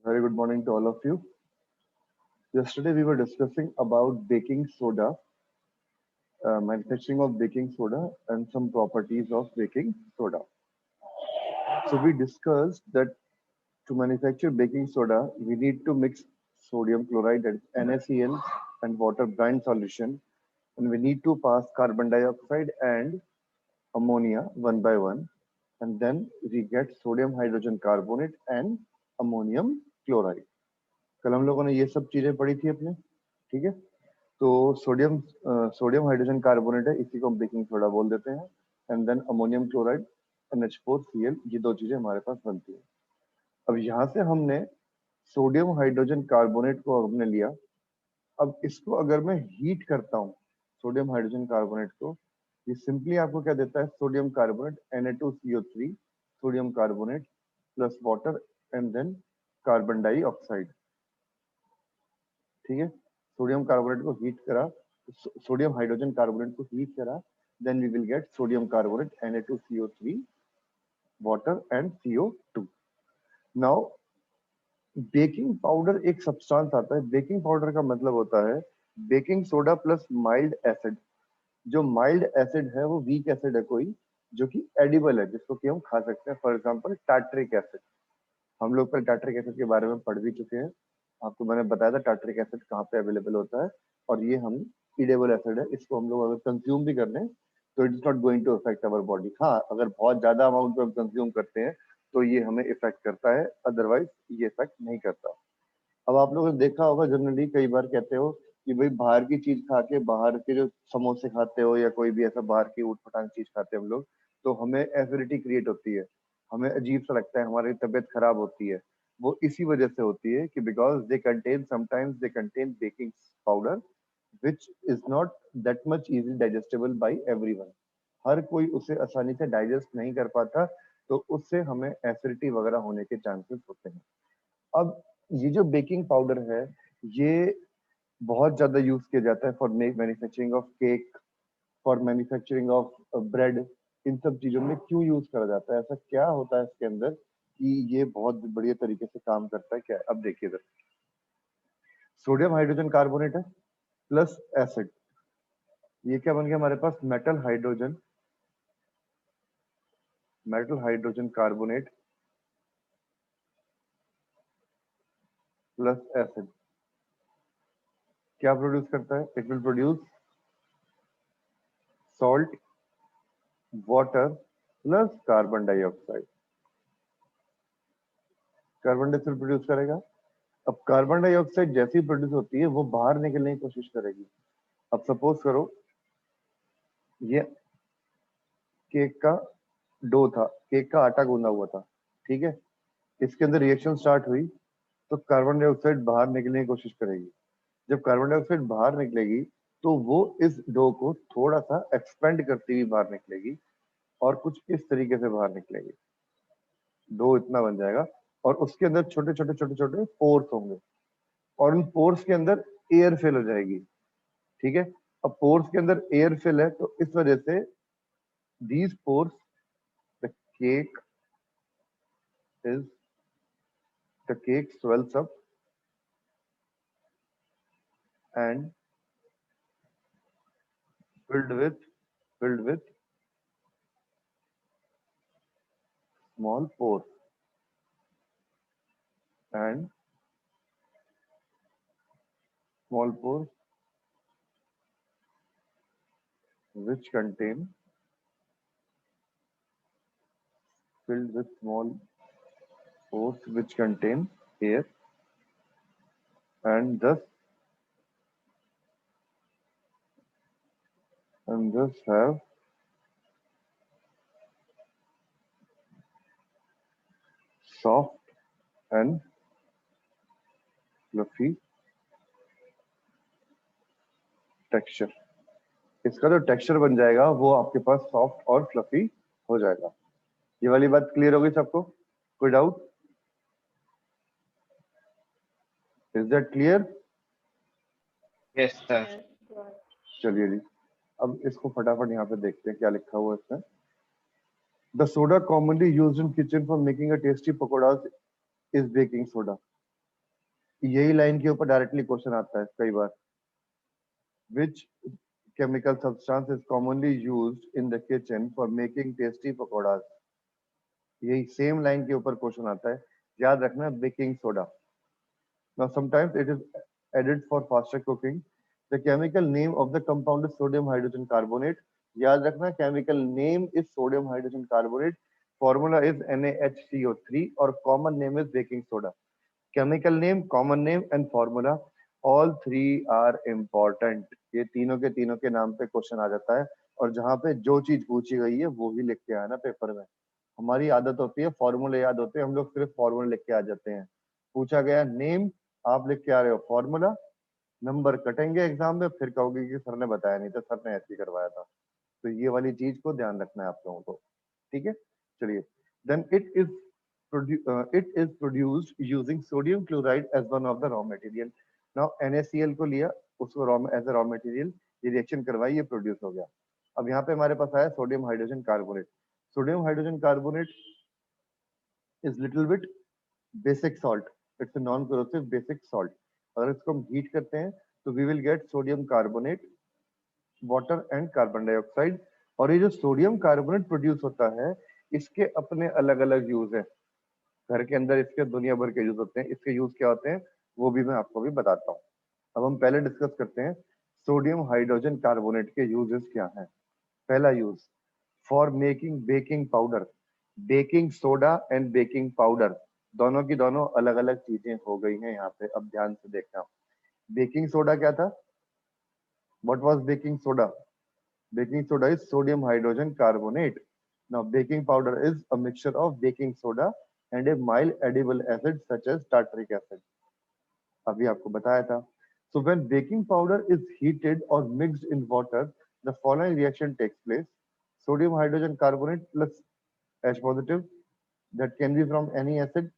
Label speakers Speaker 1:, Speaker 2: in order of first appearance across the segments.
Speaker 1: Very good morning to all of you. Yesterday we were discussing about baking soda, manufacturing of baking soda, and some properties of baking soda. So we discussed that to manufacture baking soda, we need to mix sodium chloride, that is NaCl, and water brine solution, and we need to pass carbon dioxide and ammonia one by one, and then we get sodium hydrogen carbonate and ammonium chloride. कल हम लोगों ने ये सब चीजें पढ़ी थी अपने, ठीक है। तो सोडियम हाइड्रोजन कार्बोनेट है, इसी को हम बेकिंग सोडा बोल देते हैं। And then ammonium chloride NH4Cl, ये दो चीजें हमारे पास बनती है। अब यहाँ से हमने सोडियम हाइड्रोजन कार्बोनेट को हमने लिया। अब इसको अगर मैं हीट करता हूँ सोडियम हाइड्रोजन कार्बोनेट को, ये सिंपली आपको क्या देता है, sodium carbonate Na2CO3 sodium carbonate plus water and then carbon dioxide, ठीक है। सोडियम कार्बोनेट को हीट करा, सोडियम हाइड्रोजन कार्बोनेट को हीट करा, then we will get sodium carbonate Na2CO3 water and CO2। Now baking powder एक substance आता है। Baking powder का मतलब होता है baking soda plus mild acid. जो माइल्ड एसिड है वो वीक एसिड है कोई, जो कि एडिबल है, जिसको कि हम खा सकते हैं। फॉर एग्जांपल टार्टरिक एसिड, हम लोग पर टार्टरिक एसिड के बारे में पढ़ भी चुके हैं। आपको मैंने बताया था टार्टरिक एसिड कहाँ पे अवेलेबल होता है, और ये हम ईडेबल एसिड है, इसको हम लोग अगर कंज्यूम भी कर लें तो it is not going to affect our body. हाँ, अगर बहुत ज्यादा अमाउंट में हम कंज्यूम करते हैं तो ये हमें इफेक्ट करता है, अदरवाइज ये इफेक्ट नहीं करता। अब आप लोगों ने देखा होगा, जनरली कई बार कहते हो कि भाई बाहर की चीज खा के, बाहर के जो समोसे खाते हो या कोई भी ऐसा बाहर की ऊटपटांग चीज खाते हैं हम लोग, तो हमें एसिडिटी क्रिएट होती है, हमें अजीब सा लगता है, हमारी तबीयत खराब होती है। वो इसी वजह से होती है कि because they contain, sometimes they contain baking powder which is not that much easy digestible by everyone. हर कोई उसे आसानी से डाइजेस्ट नहीं कर पाता, तो उससे हमें एसिडिटी वगैरह होने के चांसेस होते हैं। अब ये जो बेकिंग पाउडर है, ये बहुत ज्यादा यूज किया जाता है for manufacturing of cake, for manufacturing of bread. इन सब चीजों में क्यों यूज करा जाता है, ऐसा क्या होता है इसके अंदर कि ये बहुत बढ़िया तरीके से काम करता है? क्या है, अब देखिए इधर, सोडियम हाइड्रोजन कार्बोनेट है प्लस एसिड, ये क्या बन गया हमारे पास, metal hydrogen carbonate plus acid क्या प्रोड्यूस करता है? It will produce salt, water plus carbon dioxide. Carbon dioxide produce करेगा। अब कार्बन डाइऑक्साइड जैसी प्रोड्यूस होती है वो बाहर निकलने की कोशिश करेगी। अब सपोज करो ये केक का डो था, केक का आटा गूंदा हुआ था, ठीक है। इसके अंदर रिएक्शन स्टार्ट हुई तो कार्बन डाइऑक्साइड बाहर निकलने की कोशिश करेगी। जब कार्बन डाइऑक्साइड बाहर निकलेगी तो वो इस डो को थोड़ा सा एक्सपेंड करती हुई बाहर निकलेगी, और कुछ इस तरीके से बाहर निकलेगी। डो इतना बन जाएगा, और उसके अंदर छोटे छोटे छोटे छोटे पोर्स होंगे, और उन पोर्स के अंदर एयर फिल हो जाएगी, ठीक है। अब पोर्स के अंदर एयर फिल है तो इस वजह से these pores, the cake is the cake swells up and filled with filled with small pores, and small pores which contain filled with small pores which contain air, and thus have soft and fluffy texture. इसका जो texture बन जाएगा वो आपके पास soft और fluffy हो जाएगा। ये वाली बात क्लियर होगी सबको? कोई doubt? Is that clear?
Speaker 2: Yes, sir.
Speaker 3: Yes, got
Speaker 1: चलिए जी, अब इसको फटाफट यहाँ पे देखते हैं क्या लिखा हुआ है इसमें। The soda commonly used in kitchen for making a tasty pakoras is baking soda. यही लाइन के ऊपर डायरेक्टली क्वेश्चन आता है कई बार। Which chemical substance is commonly used in the kitchen for making tasty pakoras. यही सेम लाइन के ऊपर क्वेश्चन आता है, याद रखना, baking soda. Now sometimes it is added for faster cooking. The chemical name of the compound is sodium hydrogen carbonate. याद रखना, chemical name is sodium hydrogen carbonate. Formula is NaHCO3 और common name is baking soda. Chemical name, common name and formula, all three are important. ये तीनों के नाम पे question आ जाता है, और जहाँ पे जो चीज पूछी गई है वो ही लिख के आना पेपर में। हमारी आदत होती है फॉर्मूले याद होते हैं, हम लोग सिर्फ फॉर्मूले लिख के आ जाते हैं। पूछा गया नेम, आप लिख के आ रहे हो फॉर्मूला, नंबर कटेंगे एग्जाम में, फिर कहोगे कि सर ने बताया नहीं था, सर ने ऐसे ही करवाया था। तो ये वाली चीज को ध्यान रखना है आप लोगों को, ठीक है। चलिए, then it is produced using sodium chloride as one of the raw material. Now NaCl को लिया, उसको raw as a raw material, ये रिएक्शन करवाई, ये प्रोड्यूस हो गया। अब यहाँ पे हमारे पास आया sodium hydrogen carbonate. Sodium hydrogen carbonate is little bit basic salt, it's a non corrosive basic salt. अगर इसको हम हीट करते हैं तो we will get sodium carbonate, water and carbon dioxide. और ये जो सोडियम कार्बोनेट प्रोड्यूस होता है, इसके अपने अलग अलग यूज है। घर के अंदर इसके दुनिया भर के यूज होते हैं। इसके यूज क्या होते हैं वो भी मैं आपको भी बताता हूँ। अब हम पहले डिस्कस करते हैं सोडियम हाइड्रोजन कार्बोनेट के यूजेस क्या हैं। पहला use, for making baking powder. Baking soda and baking powder दोनों की दोनों अलग अलग चीजें हो गई हैं यहाँ पे। अब ध्यान से देखना, बेकिंग सोडा क्या था, what was baking soda? Baking soda is sodium hydrogen carbonate. Now baking powder is a mixture of baking soda and a mild edible acid such as tartaric acid. अभी आपको बताया था। So when baking powder is heated or mixed in water, the following reaction takes place. Sodium hydrogen carbonate plus H positive, that can be from any acid,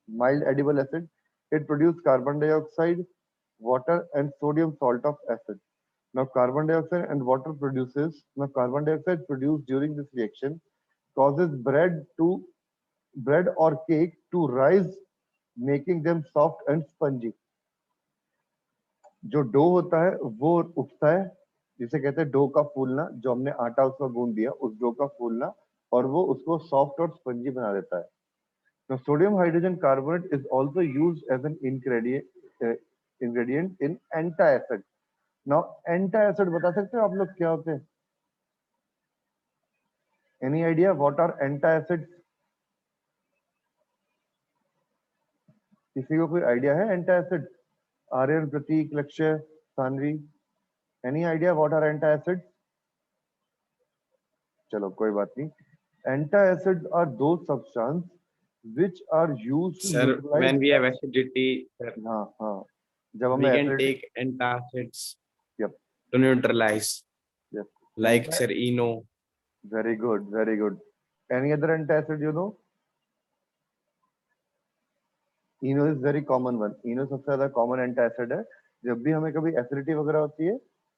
Speaker 1: mild edible acid. It produces carbon dioxide, water and sodium salt of acid. Now carbon dioxide and water carbon dioxide produced during this reaction causes bread or cake to rise, making them soft and spongy. जो dough होता है वो उठता है, जिसे कहते हैं dough का फूलना। जो हमने आटा उसमें गूंद दिया, उस डो का फूलना, और वो उसको सॉफ्ट और स्पंजी बना देता है। तो sodium hydrogen carbonate is also used as an ingredient in antacid. Now antacid बता सकते हो आप लोग क्या होते हैं? Any idea what are antacid? किसी को कोई आइडिया है antacid? Aryan, Prateek, Lakshya, Saanvi, any idea what are antacid? चलो कोई बात नहीं। एंटासिड आर दो substance which are used to
Speaker 2: Sir,
Speaker 1: neutralize
Speaker 2: when we have acidity, sir,
Speaker 1: हाँ हाँ, जब हमें
Speaker 2: we can
Speaker 1: acid,
Speaker 2: take antacids
Speaker 1: yep,
Speaker 2: to neutralize,
Speaker 1: yep,
Speaker 2: like sir, Eno.
Speaker 1: very good, very good. Any other antacid you know? Eno is very common one. Eno सबसे ज्यादा common antacid है। जब भी हमें कभी एसिडिटी वगैरह होती है,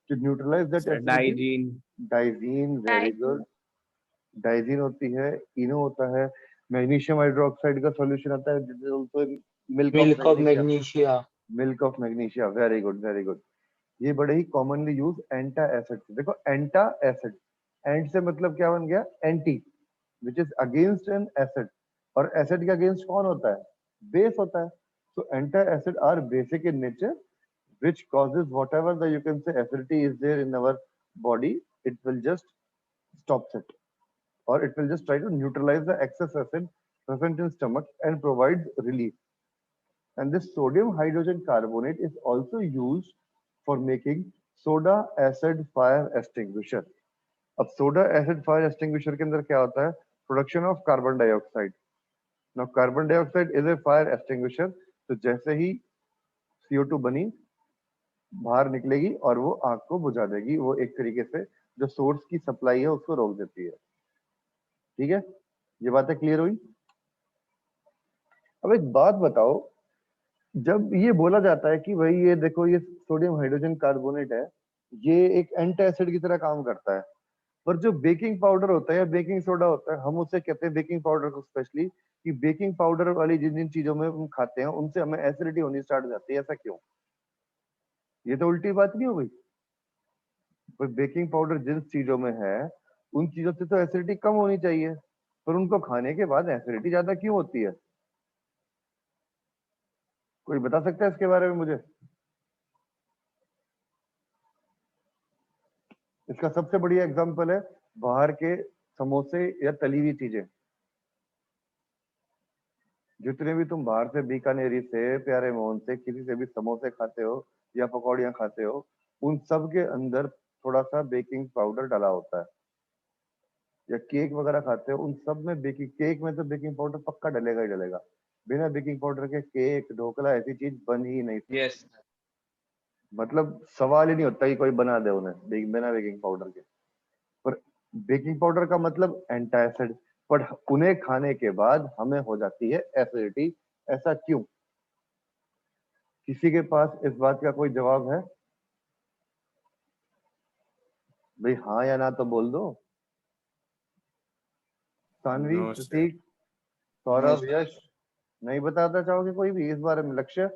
Speaker 1: to neutralize that
Speaker 2: Sir,
Speaker 1: acidity,
Speaker 2: Digen.
Speaker 1: Digene, very
Speaker 3: Right.
Speaker 1: Good, Digene होती है। इनो होता है। मैग्नीशियम हाइड्रोक्साइड का सॉल्यूशन आता है, जिसमें also milk of
Speaker 4: Milk of
Speaker 1: magnesia,
Speaker 4: magnesia.
Speaker 1: Milk of magnesia, very good, very good. ये बड़े ही कॉमनली यूज एंटा एसिड। देखो एंटा एसिड, एंट से मतलब क्या बन गया? Anti, which is against an acid. और एसिड के अगेंस्ट कौन होता है? बेस होता है। So antacid are basic in nature, which causes whatever the you can say acidity is there in our body, it will just stops it, or it will just try to neutralize the excess acid present in stomach and provides relief. And this sodium hydrogen carbonate is also used for making soda acid fire extinguisher. अब soda acid fire extinguisher के अंदर क्या होता है? Production of carbon dioxide. Now carbon dioxide is a fire extinguisher. तो जैसे ही CO2 बनी, बाहर निकलेगी और वो आग को बुझा देगी। वो एक तरीके से जो सोर्स की सप्लाई है उसको रोक देती है। ठीक है, ये बातें क्लियर हुई? अब एक बात बताओ, जब ये बोला जाता है कि भाई ये देखो ये सोडियम हाइड्रोजन कार्बोनेट है, ये एक एंटासिड की तरह काम करता है, पर जो बेकिंग पाउडर होता है या बेकिंग सोडा होता है, हम उसे कहते हैं बेकिंग पाउडर को स्पेशली कि बेकिंग पाउडर वाली जिन जिन चीजों में हम खाते हैं उनसे हमें एसिडिटी होनी स्टार्ट हो जाती है, ऐसा क्यों? ये तो उल्टी बात नहीं हो गई? बेकिंग पाउडर जिन चीजों में है उन चीजों से तो एसिडिटी कम होनी चाहिए, पर उनको खाने के बाद एसिडिटी ज्यादा क्यों होती है? कोई बता सकता है इसके बारे में मुझे? इसका सबसे बढ़िया एग्जांपल है बाहर के समोसे या तली हुई चीजें। जितने भी तुम बाहर से बीकानेरी से, प्यारे मोहन से, किसी से भी समोसे खाते हो या पकौड़ियाँ खाते हो, उन सब के अंदर थोड़ा सा बेकिंग पाउडर डाला होता है। या केक वगैरह खाते हो, उन सब में बेकिंग, केक में तो बेकिंग पाउडर पक्का डलेगा ही डलेगा। बिना बेकिंग पाउडर के केक, ढोकला ऐसी चीज बन ही नहीं सकती।
Speaker 2: Yes.
Speaker 1: मतलब सवाल ही नहीं होता कि कोई बना दे उन्हें बिना बेकिंग पाउडर के। पर बेकिंग पाउडर का मतलब एंटासिड, पर उन्हें खाने के बाद हमें हो जाती है एसिडिटी, ऐसा क्यों? किसी के पास इस बात का कोई जवाब है? भाई हाँ या ना तो बोल दो। Saanvi,
Speaker 2: No, sir.
Speaker 1: प्रतीक, सौरभ, यश, नहीं बताना चाहोगे कोई भी इस बारे में? लक्ष्य?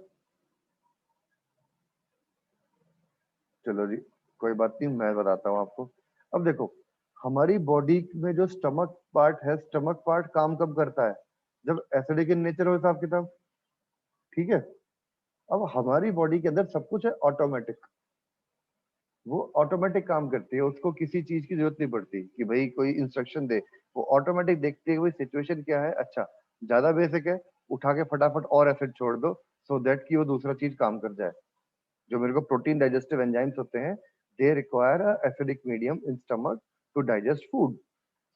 Speaker 1: चलो जी, कोई बात नहीं, मैं बताता हूँ आपको। अब देखो, हमारी बॉडी में जो स्टमक पार्ट है, स्टमक पार्ट काम कब करता है? जब एसिडिक इन नेचर हो हिसाब किताब, ठीक है? अब हमारी बॉडी के अंदर सब कुछ है ऑटोमेटिक, वो ऑटोमेटिक काम करती है, उसको किसी चीज की जरूरत नहीं पड़ती कि भाई कोई इंस्ट्रक्शन दे। वो ऑटोमेटिक देखती है, कोई सिचुएशन क्या है, अच्छा ज्यादा बेसिक है, उठा के फटाफट और एसिड छोड़ दो, सो दैट कि वो दूसरा चीज काम कर जाए। जो मेरे को प्रोटीन डाइजेस्टिव एंजाइम्स होते हैं, they require a acidic medium in stomach to digest food.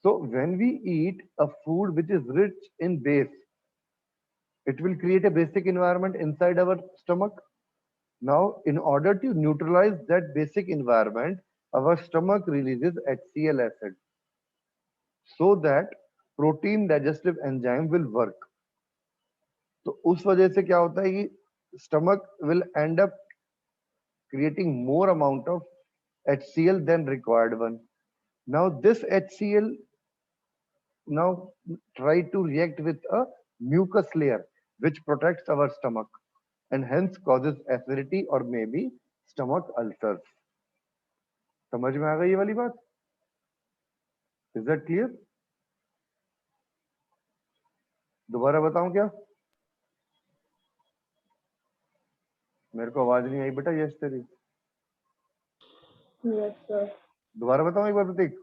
Speaker 1: So when we eat a food which is rich in base, it will create a basic environment inside our stomach. Now, in order to neutralize that basic environment, our stomach releases HCl acid so that protein digestive enzyme will work. तो उस वजह से क्या होता है कि stomach will end up creating more amount of HCl than required one. Now, this HCl now try to react with a mucus layer which protects our stomach and hence causes acidity or maybe stomach ulcers. समझ में आ गई ये वाली बात? Is that clear? दोबारा बताऊं क्या? मेरे को आवाज नहीं आई बेटा, यश तेरी।
Speaker 3: Yes, sir.
Speaker 1: दोबारा बताऊं एक बार प्रतीक?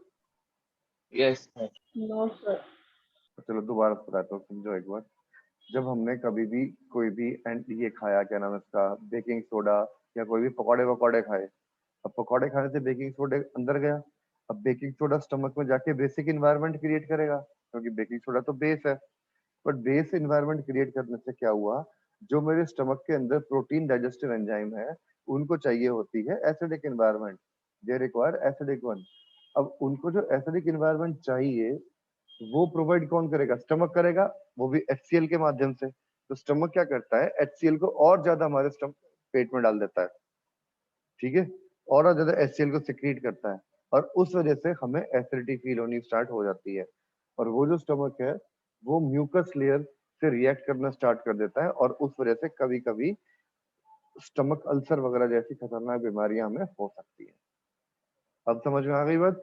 Speaker 2: Yes, sir.
Speaker 3: No, sir.
Speaker 1: चलो दोबारा बताता हूँ, समझो एक बार। जब हमने कभी भी कोई भी एंड ये खाया, क्या नाम है इसका, बेकिंग सोडा, या कोई भी पकौड़े वकौड़े खाए, अब पकौड़े खाने से बेकिंग सोडा अंदर गया, अब बेकिंग सोडा स्टमक में जाके बेसिक इन्वायरमेंट क्रिएट करेगा, क्योंकि बेकिंग सोडा तो बेस है। बट बेस इन्वायरमेंट क्रिएट करने से क्या हुआ, जो मेरे स्टमक के अंदर प्रोटीन डाइजेस्टिव एंजाइम है, उनको चाहिए होती है acidic environment, they require acidic one. अब उनको जो एसिडिक इन्वायरमेंट चाहिए, वो प्रोवाइड कौन करेगा? स्टमक करेगा, वो भी HCl के माध्यम से। तो स्टमक क्या करता है, HCl को और ज्यादा हमारे स्टमक पेट में डाल देता है, ठीक है, और ज्यादा HCl को सिक्रीट करता है, और उस वजह से हमें एसिडिटी फील होनी स्टार्ट हो जाती है। और वो जो स्टमक है, वो म्यूकस लेयर से रिएक्ट करना स्टार्ट कर देता है, और उस वजह से कभी कभी स्टमक अल्सर वगैरह जैसी खतरनाक बीमारियां हमें हो सकती है। अब समझ में आ गई बात?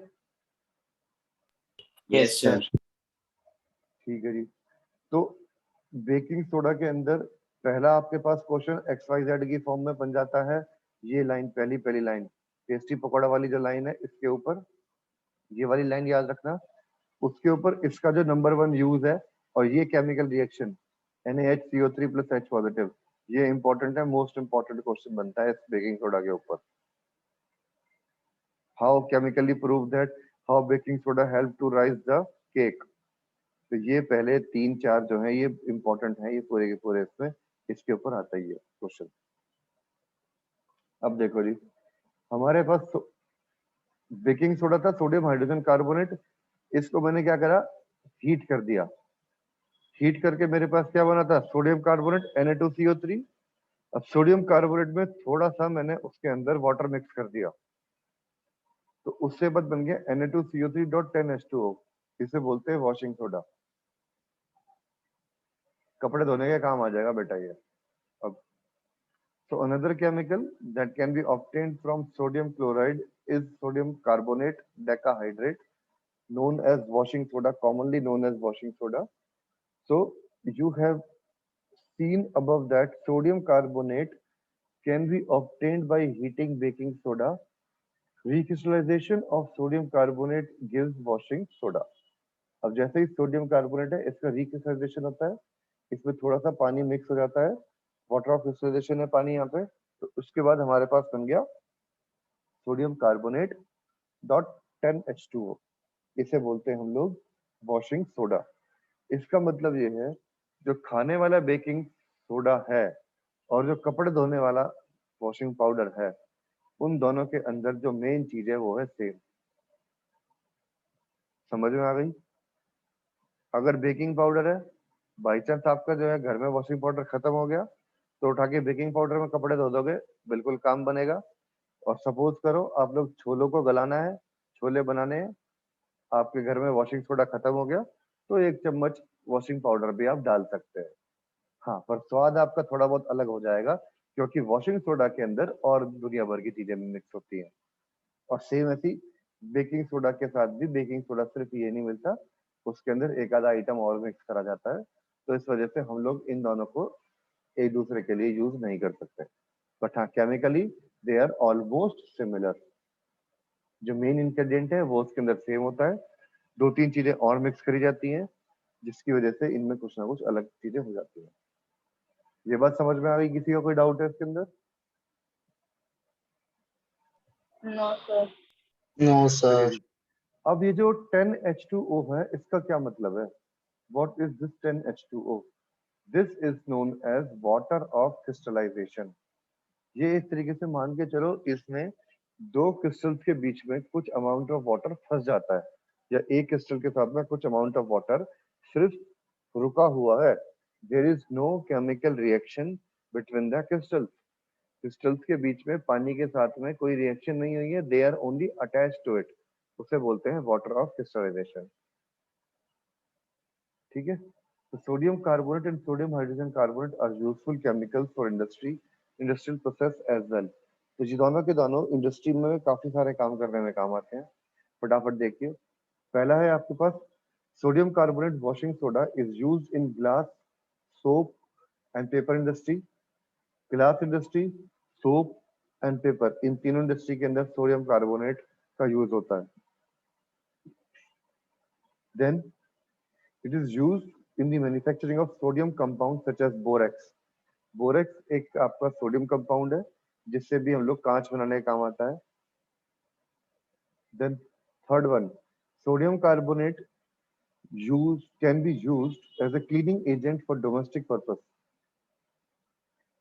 Speaker 2: Yes, sir.
Speaker 1: ठीक है जी। तो बेकिंग सोडा के अंदर पहला आपके पास क्वेश्चन XYZ की फॉर्म में बन जाता है। ये लाइन, पहली पहली लाइन, टेस्टी पकौड़ा वाली जो लाइन है, इसके ऊपर ये वाली लाइन याद रखना, उसके ऊपर इसका जो नंबर 1 यूज है, और ये chemical reaction NaHCO3 plus H positive, ये इंपॉर्टेंट है, मोस्ट इंपॉर्टेंट क्वेश्चन बनता है इस बेकिंग सोडा के ऊपर। How chemically prove that how baking soda help to rise the cake. तो ये पहले 3-4 जो है ये इंपॉर्टेंट है, ये पूरे के पूरे इसमें इसके ऊपर आता ही है क्वेश्चन। अब देखो जी, हमारे पास बेकिंग सोडा था, सोडियम हाइड्रोजन कार्बोनेट, इसको मैंने क्या करा, हीट कर दिया। हीट करके मेरे पास क्या बना था, सोडियम कार्बोनेट Na2CO3। अब सोडियम कार्बोनेट में थोड़ा सा मैंने उसके अंदर वाटर मिक्स कर दिया, तो उससे बाद बन गया Na2CO3.10H2O, इसे बोलते हैं वॉशिंग सोडा। कपड़े धोने के काम आ जाएगा बेटा ये। अब so another chemical that can be obtained from sodium chloride is sodium carbonate decahydrate, known as washing soda, commonly known as washing soda. So you have seen above that sodium carbonate can be obtained by heating baking soda. Recrystallization of sodium carbonate gives washing soda. अब जैसे ही sodium carbonate है इसका recrystallisation होता है, इसमें थोड़ा सा पानी मिक्स हो जाता है, वाटर ऑफ क्रिस्टलाइजेशन है पानी यहाँ पे, तो उसके बाद हमारे पास बन गया सोडियम कार्बोनेट डॉट 10H2O। इसे बोलते हैं हम लोग वॉशिंग सोडा। इसका मतलब ये है जो खाने वाला बेकिंग सोडा है और जो कपड़े धोने वाला वॉशिंग पाउडर है, उन दोनों के अंदर जो मेन चीज है वो है सेम। समझ में आ गई? अगर बेकिंग पाउडर है, बाई चांस आपका जो है घर में वॉशिंग पाउडर खत्म हो गया, तो उठा के बेकिंग पाउडर में कपड़े धो दोगे, बिल्कुल काम बनेगा। और सपोज करो आप लोग छोलों को गलाना है, छोले बनाने हैं, आपके घर में वॉशिंग सोडा खत्म हो गया, तो 1 चम्मच वॉशिंग पाउडर भी आप डाल सकते हैं। हाँ, पर स्वाद आपका थोड़ा बहुत अलग हो जाएगा, क्योंकि वॉशिंग सोडा के अंदर और दुनिया भर की चीजें मिक्स होती हैं। और सेम ऐसी बेकिंग सोडा के साथ भी बेकिंग सोडा सिर्फ ये नहीं मिलता, उसके अंदर एक आधा आइटम और मिक्स करा जाता है। तो इस वजह से हम लोग इन दोनों को एक दूसरे के लिए यूज नहीं कर सकते। बट हाँ, chemically they are almost similar. जो मेन इंग्रेडिएंट है वो उसके अंदर सेम होता है, 2-3 चीजें और मिक्स करी जाती हैं, जिसकी वजह से इनमें कुछ ना कुछ अलग चीजें हो जाती हैं। ये बात समझ में आ गई? किसी का कोई डाउट है इसके अंदर?
Speaker 2: No, sir.
Speaker 3: No,
Speaker 1: चलिए
Speaker 3: sir.
Speaker 1: जी। अब ये जो 10H2O है, इसका क्या मतलब है? What is this 10H2O? This is known as water of crystallization. ये इस तरीके से मान के चलो, इसमें दो क्रिस्टल्स के बीच में कुछ अमाउंट ऑफ वाटर फंस जाता है, या एक क्रिस्टल के साथ में कुछ अमाउंट ऑफ वाटर सिर्फ रुका हुआ है। There is no chemical reaction between the crystals. Crystals के बीच में पानी के साथ में कोई रिएक्शन नहीं हुई है, they are only attached to it. उसे बोलते हैं वाटर ऑफ क्रिस्टलाइजेशन। ठीक है? तो sodium carbonate and sodium hydrogen carbonate are useful chemicals for industrial process as well. तो ये दोनों के दोनों इंडस्ट्री में काफी सारे काम करने में काम आते हैं। फटाफट देखिए। पहला है आपके पास sodium carbonate washing soda is used in glass, soap and paper industry. Glass industry, soap and paper, इन तीनों इंडस्ट्री के अंदर सोडियम कार्बोनेट का यूज होता है। Then it is used in the manufacturing of sodium compound such as borax. Borax एक आपका sodium compound है, जिससे भी हम लोग कांच बनाने का काम आता है। Then third one, sodium carbonate can be used as a cleaning agent for domestic purpose।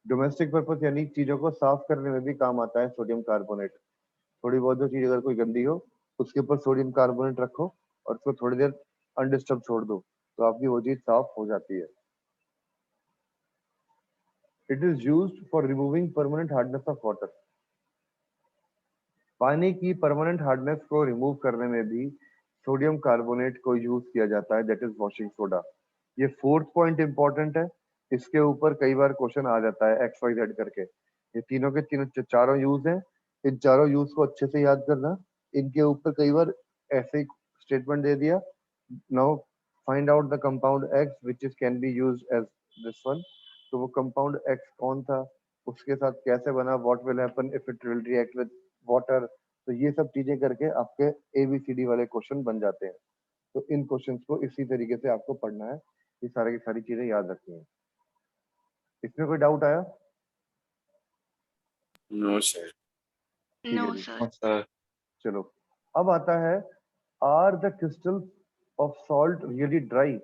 Speaker 1: Domestic purpose यानी चीजों को साफ करने में भी काम आता है सोडियम कार्बोनेट। थोड़ी बहुत जो चीज अगर कोई गंदी हो, उसके ऊपर सोडियम कार्बोनेट रखो और उसको थोड़ी देर अनडिस्टर्ब छोड़ दो, तो आपकी वो चीज साफ हो जाती है। It is used for removing permanent hardness of water. पानी की परमानेंट हार्डनेस को रिमूव करने में भी सोडियम कार्बोनेट को यूज किया जाता है, दैट इज वॉशिंग सोडा। ये फोर्थ पॉइंट इंपॉर्टेंट है, इसके ऊपर कई बार क्वेश्चन आ जाता है XYZ करके। ये तीनों के तीनों चारों यूज हैं, इन चारों यूज को अच्छे से याद करना। इनके ऊपर कई बार ऐसे ही स्टेटमेंट दे दिया, now find out the compound X which is can be used as this one. तो वो कंपाउंड X कौन था, उसके साथ कैसे बना, what will happen if it will react with water. तो ये सब चीजें करके आपके ABCD वाले क्वेश्चन बन जाते हैं। तो इन क्वेश्चंस को इसी तरीके से आपको पढ़ना है, ये सारी की सारी चीजें याद रखनी है। इसमें कोई डाउट आया?
Speaker 3: No, sir.
Speaker 1: ठीक है
Speaker 2: No,
Speaker 1: जी,
Speaker 2: sir.
Speaker 3: No, sir.
Speaker 1: चलो। अब आता है, are the crystals of salt really dry?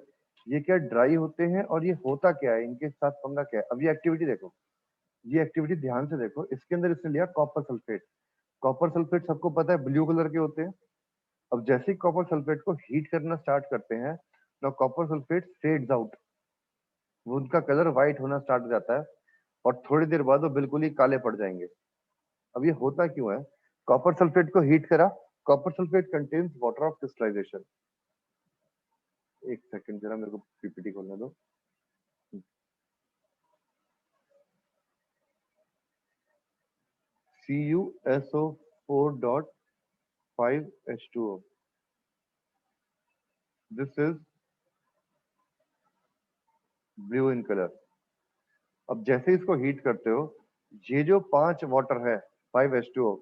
Speaker 1: ये क्या ड्राई होते हैं और ये होता क्या है, इनके साथ पंगा क्या है? अब ये एक्टिविटी देखो, ये एक्टिविटी ध्यान से देखो। इसके अंदर इसने लिया कॉपर सल्फेट। कॉपर सल्फेट सबको पता है ब्लू कलर के होते हैं। अब जैसे ही कॉपर सल्फेट को हीट करना स्टार्ट करते हैं, ना कॉपर सल्फेट फेड्स आउट, वो उनका कलर व्हाइट होना स्टार्ट हो जाता है, और थोड़ी देर बाद वो बिल्कुल ही काले पड़ जाएंगे। अब ये होता क्यों है? कॉपर सल्फेट को हीट करा, copper sulphate contains water of crystallization. एक सेकंड जरा मेरे को PPT खोलने दो। CuSO4.5H2O. This is blue in colour. अब जैसे इसको हीट करते हो, ये जो 5 वाटर है 5H2O,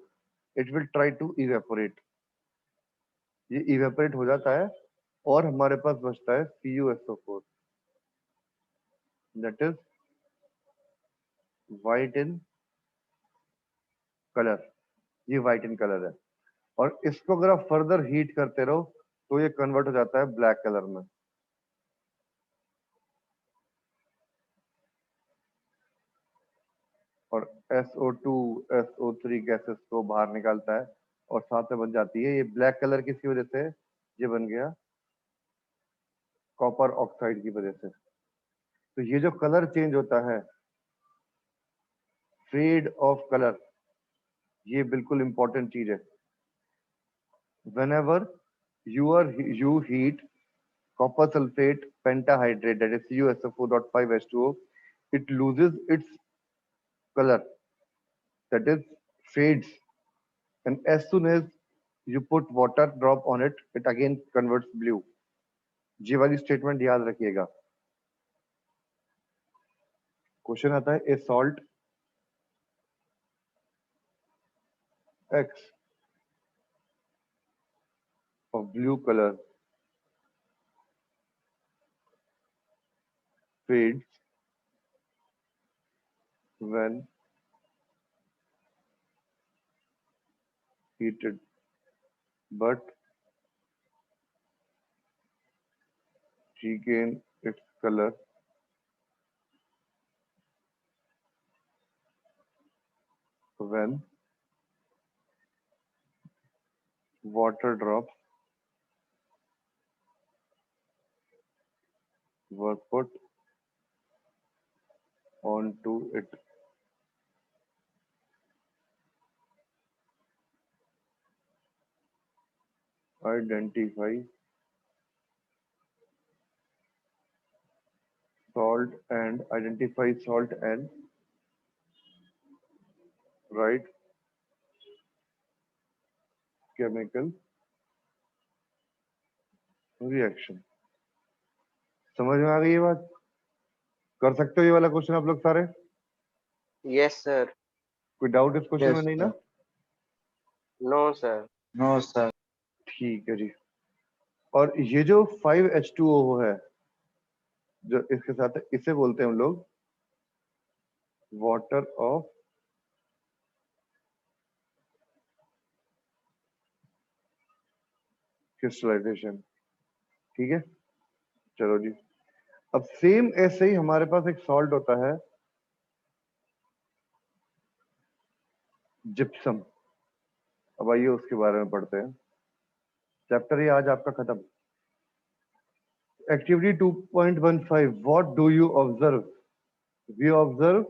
Speaker 1: it will try to evaporate. ये इवेपोरेट हो जाता है और हमारे पास बचता है CuSO4, that is white in colour. ये व्हाइट इन कलर है. और इसको अगर आप फर्दर हीट करते रहो तो ये कन्वर्ट हो जाता है ब्लैक कलर में. और SO2 SO3 गैसेस को बाहर निकालता है और साथ में बन जाती है ये ब्लैक कलर. किसकी वजह से ये बन गया? कॉपर ऑक्साइड की वजह से. तो ये जो कलर चेंज होता है, फेड ऑफ कलर, ये बिल्कुल इंपॉर्टेंट चीज है. whenever you heat copper sulfate pentahydrate, that is CuSO4.5H2O, it loses its color, that is fades, and as soon as you put water drop on it, it again converts blue. ये वाली statement याद रखिएगा. Question आता है, ए salt X of blue color fades when heated, but regain its color when water drops were put onto it. Identify salt and write chemical reaction. समझ में आ गई ये बात? कर सकते हो ये वाला क्वेश्चन आप लोग सारे?
Speaker 3: Yes, sir.
Speaker 1: कोई डाउट इस क्वेश्चन में
Speaker 4: Yes,
Speaker 1: नहीं ना?
Speaker 3: No, sir.
Speaker 4: no, sir.
Speaker 1: ठीक है जी. और ये जो 5H2O है जो इसके साथ है, इसे बोलते हैं हम लोग वाटर ऑफ क्रिस्टलाइजेशन. ठीक है, चलो जी. अब सेम ऐसे ही हमारे पास एक सॉल्ट होता है जिप्सम. अब आइए उसके बारे में पढ़ते हैं. चैप्टर ये आज आपका खत्म. Activity 2.15. What do you observe? We observe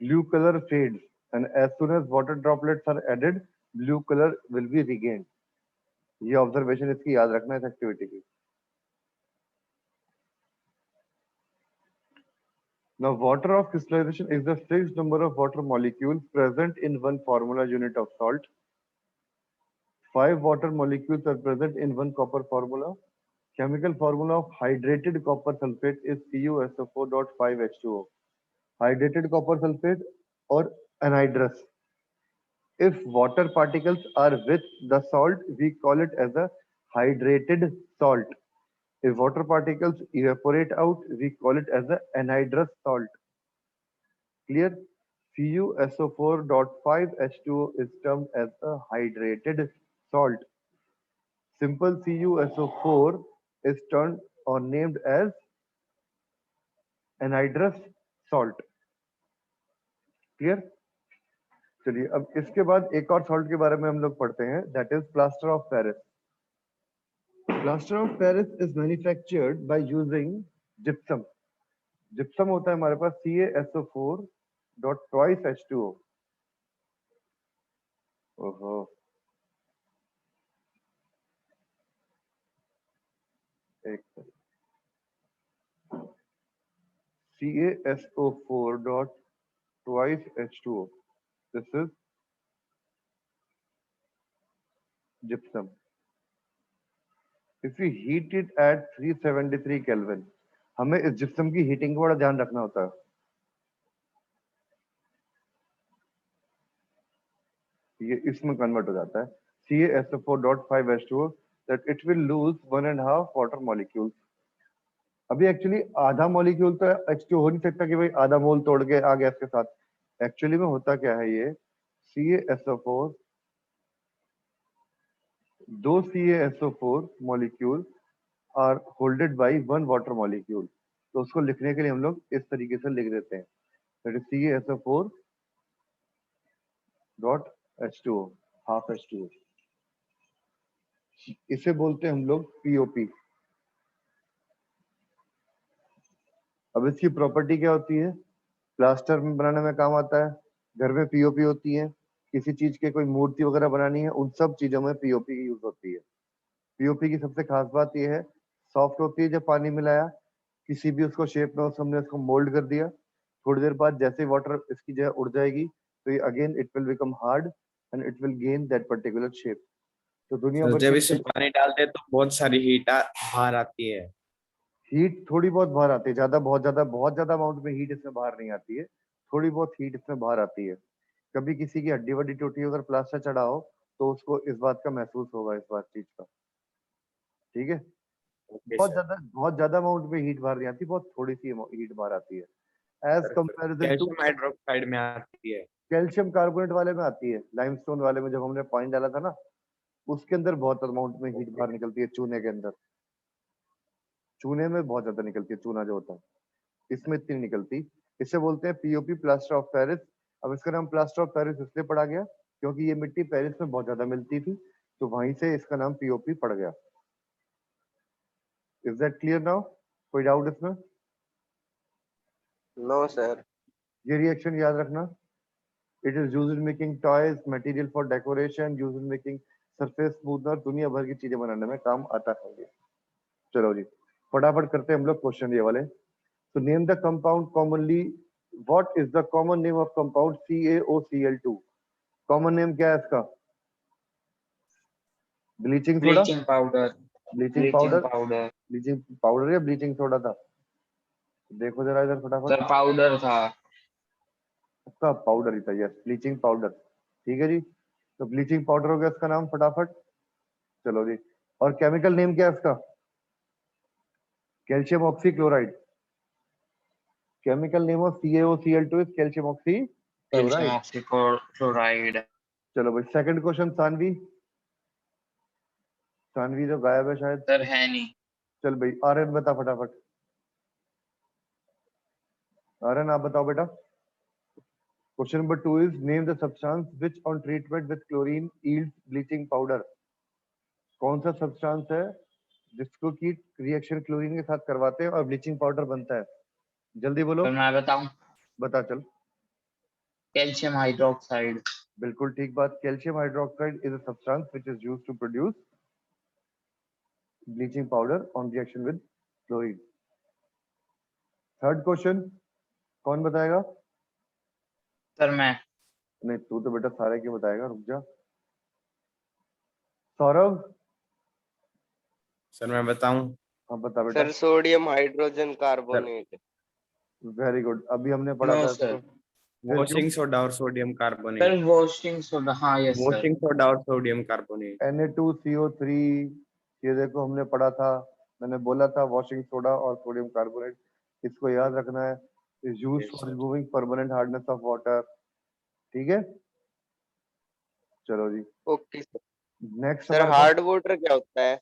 Speaker 1: blue color fades, and as soon as water droplets are added, blue color will be regained. ये ऑब्जर्वेशन इसकी याद रखना है इस एक्टिविटी की. Now, water of crystallization is the fixed number of water molecules present in one formula unit of salt. 5 water molecules are present in one copper formula. Chemical formula of hydrated copper sulfate is CuSO4.5H2O. Hydrated copper sulfate or anhydrous. If water particles are with the salt, we call it as a hydrated salt. If water particles evaporate out, we call it as a anhydrous salt. Clear? CuSO4.5H2O is termed as a hydrated salt. Simple CuSO4 is termed or named as anhydrous salt. Clear? चलिए अब इसके बाद एक और salt के बारे में हम लोग पढ़ते हैं, that is plaster of Paris. Plaster of Paris is manufactured by using gypsum. Gypsum होता है हमारे पास CaSO4.2H2O. ओहो, एक CaSO4.2H2O. This is gypsum. If we heat it at 373 Kelvin, हमें इस जिप्सम की हीटिंग का बड़ा ध्यान रखना होता है. ये इसमें कन्वर्ट हो जाता है CaSO4.5H2O that it will lose 1.5 water molecules. अभी एक्चुअली आधा मॉलिक्यूल तो H2O हो नहीं सकता कि भाई आधा मोल तोड़ के आ गया इसके साथ. एक्चुअली में होता क्या है, ये CaSO4, दो CaSO4 molecule are holded by one water molecule. तो उसको लिखने के लिए हम लोग इस तरीके से लिख देते हैं, that is CaSO4 dot H2O, half H2O. इसे बोलते हैं हम लोग POP. अब इसकी प्रॉपर्टी क्या होती है, प्लास्टर में बनाने में काम आता है, घर में POP होती है, किसी चीज के कोई मूर्ति वगैरह बनानी है, उन सब चीजों में POP की यूज होती है. POP की सबसे खास बात यह है, सॉफ्ट होती है. जब पानी मिलाया किसी भी उसको शेप में हमने उसको मोल्ड कर दिया, थोड़ी देर बाद जैसे वाटर इसकी जगह उड़ जाएगी तो ये again it will become hard and it will gain that particular shape. तो दुनिया
Speaker 4: सर
Speaker 1: भर
Speaker 4: जब
Speaker 1: के
Speaker 4: इसमें पानी डालते हैं तो बहुत सारी बाहर आती है.
Speaker 1: हीट थोड़ी बहुत बाहर आती है, ज्यादा बहुत ज्यादा अमाउंट में हीट इसमें बाहर नहीं आती है, थोड़ी बहुत हीट इसमें बाहर आती है. कभी किसी की हड्डी वड्डी टूटी अगर प्लास्टर चढ़ा हो तो उसको इस बात का महसूस होगा, इस बात चीज का. ठीक है.
Speaker 4: Okay sir.
Speaker 1: बहुत ज्यादा अमाउंट में हीट बाहर नहीं आती, बहुत थोड़ी सी हीट बाहर आती है as comparison to
Speaker 4: calcium hydroxide में आती है.
Speaker 1: कैल्शियम कार्बोनेट वाले में आती है. लाइमस्टोन वाले में जब हमने पानी डाला था ना, उसके अंदर बहुत अमाउंट में हीट बाहर निकलती है. चूने के अंदर, चूने में बहुत ज्यादा निकलती है, चूना जो होता है, इसमें इतनी नहीं निकलती. इसे बोलते हैं POP, प्लास्टर ऑफ पेरिस. अब इसका नाम प्लास्टर ऑफ पेरिस इसलिए पड़ा गया क्योंकि ये मिट्टी पेरिस में बहुत ज्यादा मिलती थी, तो वहीं से इसका नाम POP पड़ गया. Is that clear now? कोई डाउट इसमें?
Speaker 3: No, sir.
Speaker 1: ये रिएक्शन याद रखना. It is used in making toys, material for decoration, used in making surface smoothener, दुनिया भर की चीजें बनाने में काम आता है ये. चलो जी, फटाफट करते हैं हम लोग क्वेश्चन ये वाले. तो name the compound commonly, what is the common name of compound CaOCl2? Common name क्या है इसका? Bleaching soda,
Speaker 5: bleaching powder.
Speaker 1: Bleaching
Speaker 5: bleaching
Speaker 1: powder,
Speaker 5: powder
Speaker 1: bleaching powder या ब्लीचिंग सोडा था? देखो जरा इधर फटाफट.
Speaker 5: सर, पाउडर था.
Speaker 1: उसका पाउडर ही था, यस, ब्लीचिंग पाउडर. ठीक है जी, तो ब्लीचिंग पाउडर हो गया इसका नाम. फटाफट चलो जी. और केमिकल नेम क्या है इसका? Calcium oxychloride. Chemical name of CaOCl2 is calcium
Speaker 5: calcium
Speaker 1: oxychloride.
Speaker 5: Oxychloride.
Speaker 1: चलो भाई, सेकंड क्वेश्चन. सानवी, सानवी जो गायब है शायद.
Speaker 5: सर है नहीं.
Speaker 1: चल भाई, आर्यन बता फटाफट. आर्यन आप बताओ बेटा. Question number 2 is name the substance which on treatment with chlorine yields bleaching powder. कौन सा सब्सटेंस है जिसको की रिएक्शन क्लोरीन के साथ करवाते हैं और ब्लीचिंग पाउडर बनता है? जल्दी बोलो.
Speaker 5: सर मैं बताऊं.
Speaker 1: बता चल.
Speaker 5: Calcium hydroxide.
Speaker 1: बिल्कुल ठीक बात. Calcium hydroxide is a substance which is used to produce bleaching powder on reaction with chlorine. Third question कौन बताएगा?
Speaker 5: सर मैं.
Speaker 1: नहीं, तू तो बेटा सारे के बताएगा, रुक जा. सौरभ.
Speaker 4: सर मैं बताऊं.
Speaker 1: हाँ बता बेटा.
Speaker 3: Sir, sodium hydrogen carbonate.
Speaker 1: Very good. अभी हमने पढ़ा
Speaker 5: नो
Speaker 1: था
Speaker 5: सर.
Speaker 1: इसको. फिर
Speaker 4: वॉशिंग सोडा और sodium carbonate.
Speaker 5: Sir washing soda. हाँ यस सर.
Speaker 4: वॉशिंग सोडा और सोडियम कार्बोनेट.
Speaker 1: Na2CO3, ये देखो हमने पढ़ा था. मैंने बोला था वॉशिंग सोडा और सोडियम कार्बोनेट, इसको याद रखना है. Is used
Speaker 4: Yes,
Speaker 1: for
Speaker 4: sir.
Speaker 1: Removing permanent hardness of water. ठीक है. चलो जी,
Speaker 3: Okay, sir.
Speaker 1: नेक्स्ट
Speaker 3: Sir,
Speaker 1: हमारे पास.
Speaker 3: hard water क्या होता है?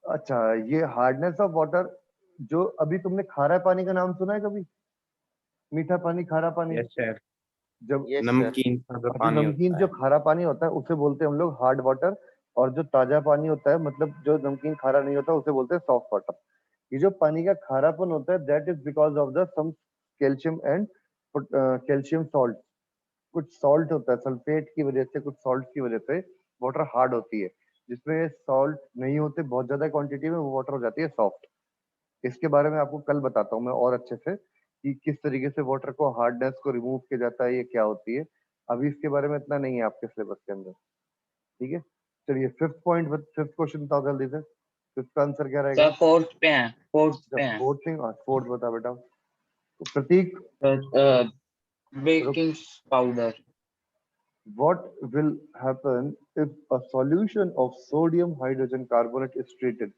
Speaker 1: अच्छा, ये हार्डनेस ऑफ वाटर, जो अभी तुमने खारा पानी का नाम सुना है कभी? मीठा पानी, खारा पानी.
Speaker 4: Yes sir.
Speaker 1: जब
Speaker 3: Yes, sir.
Speaker 4: नमकीन सा जो
Speaker 1: जो
Speaker 4: पानी
Speaker 1: नमकीन,
Speaker 4: होता
Speaker 1: जो
Speaker 4: है.
Speaker 1: खारा पानी होता है उसे बोलते हैं हम लोग हार्ड वाटर. और जो ताजा पानी होता है, मतलब जो नमकीन खारा नहीं होता, उसे बोलते हैं सॉफ्ट वाटर. ये जो पानी का खारापन होता है, that is because of the some calcium and calcium salt. कुछ सॉल्ट होता है, सल्फेट की वजह से, कुछ सॉल्ट की वजह से वाटर हार्ड होती है. जिसमें सॉल्ट नहीं होते बहुत ज्यादा क्वांटिटी में, वो वाटर हो जाती है सॉफ्ट. इसके बारे में आपको कल बताता हूँ मैं और अच्छे से कि किस तरीके से वाटर को हार्डनेस को रिमूव किया जाता है, ये क्या होती है. अभी इसके बारे में इतना नहीं है आपके सिलेबस के अंदर, ठीक है। चलिए फिफ्थ क्वेश्चन बताओ जल्दी से, फिफ्थ का आंसर क्या रहेगा?
Speaker 5: सर फोर्थ पे हैं, फोर्थ पे हैं।
Speaker 1: फोर्थ थिंग, फोर्थ बता बेटा। तो Prateek,
Speaker 5: baking powder.
Speaker 1: what will happen if a solution of sodium hydrogen carbonate is heated?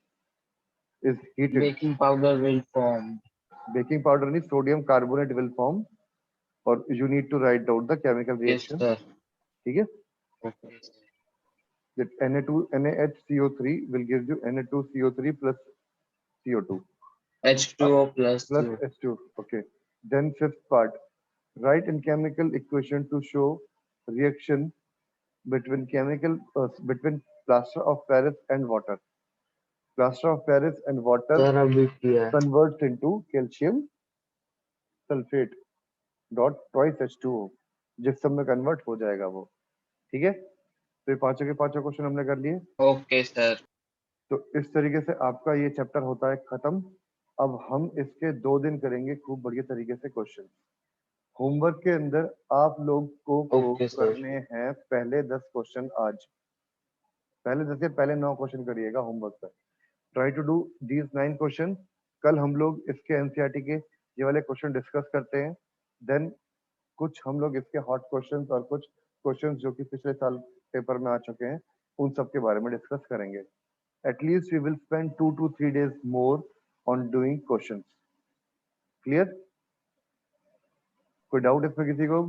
Speaker 5: Baking powder will form.
Speaker 1: Baking powder नहीं, sodium carbonate will form, or you need to write down the chemical
Speaker 5: yes
Speaker 1: reaction,
Speaker 5: sir.
Speaker 1: ठीक है।
Speaker 5: Okay
Speaker 1: That NaHCO3 will give you Na2CO3 plus CO2
Speaker 5: H2O plus
Speaker 1: plus H2. Okay. Then fifth part, write in chemical equation to show reaction between between plaster of Paris and water. Plaster of Paris and water
Speaker 5: sir अभी किया है।
Speaker 1: converts into calcium sulfate dot twice H2O, जिस में convert हो जाएगा वो, ठीक है। तो ये पांचों के पांचों क्वेश्चन हमने कर लिए।
Speaker 5: Okay sir.
Speaker 1: तो इस तरीके से आपका ये चैप्टर होता है खत्म। अब हम इसके 2 दिन करेंगे खूब बढ़िया तरीके से क्वेश्चन। होमवर्क के अंदर आप लोग को
Speaker 5: ओके सर।
Speaker 1: करने हैं पहले 10 क्वेश्चन आज, पहले 10 के पहले 9 क्वेश्चन करिएगा होमवर्क पर। Try to do these 9 question. कल हम लोग इसके एनसीईआरटी के ये वाले क्वेश्चन डिस्कस करते हैं। देन कुछ हम लोग इसके हॉट क्वेश्चंस और कुछ क्वेश्चंस जो कि पिछले साल पेपर में आ चुके हैं उन सब के बारे में डिस्कस करेंगे। At least we will spend 2 to 3 days more on doing questions. Clear? कोई डाउट इसमें किसी को?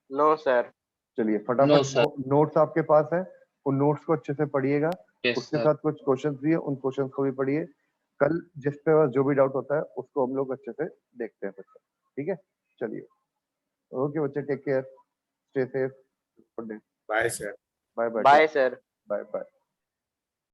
Speaker 3: No sir.
Speaker 1: चलिए
Speaker 5: No,
Speaker 1: फटाफट
Speaker 5: sir.
Speaker 1: नोट्स आपके पास है, उन नोट्स को अच्छे से पढ़िएगा।
Speaker 5: यस
Speaker 1: उसके
Speaker 5: सर।
Speaker 1: साथ कुछ क्वेश्चंस भी है, उन क्वेश्चंस को भी पढ़िए। कल जिस पे जो भी डाउट होता है उसको हम लोग अच्छे से देखते हैं फिर से, ठीक है। चलिए ओके बच्चे, take care, stay safe, good day,
Speaker 4: bye sir.
Speaker 1: Bye bye,
Speaker 3: bye sir.
Speaker 1: Bye bye.